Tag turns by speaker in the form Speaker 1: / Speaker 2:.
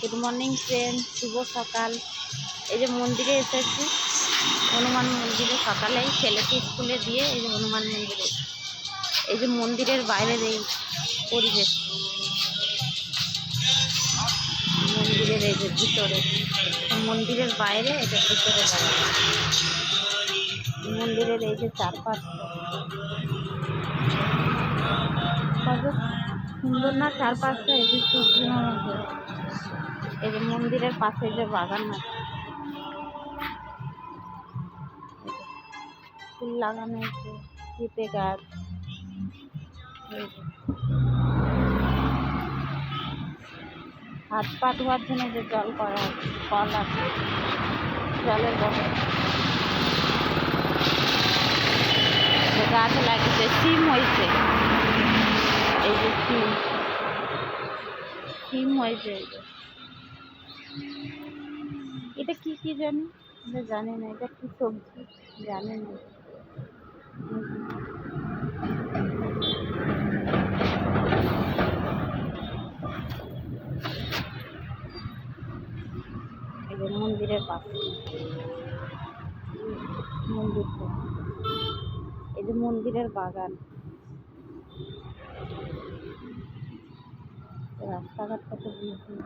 Speaker 1: Good morning friend, শুভ সকাল। এই যে মন্দিরে এসেছি, হনুমান মন্দিরে সকালেই ছেলেকে স্কুলে দিয়ে এই যে হনুমান মন্দিরে, এই যে মন্দিরের বাইরের এই পরিবেশ, মন্দিরের এই যে ভিতরে, মন্দিরের বাইরে এটা ভিতরে বাইরে, মন্দিরের এই যে চারপাশটা কত সুন্দর না, চারপাশটা এই যে সূর্যের মধ্যে, এই যে মন্দিরের পাশে যে বাগান আছে, ফুল লাগানো আছে, পেঁপে গাছ, হাত পা ধোয়ার জন্য যে জল করা আছে, কল আছে, জলের বহর, গাছ লাগিয়েছে, সিম হয়েছে, এই যে সিম হয়েছে, এই যে এটা কি কি জানি, এটা জানি না, এটা কি সবজি জানি না। এই যে মন্দিরের পাশে মন্দিরটা, এই যে মন্দিরের বাগান, রাস্তাঘাট কত সুন্দর।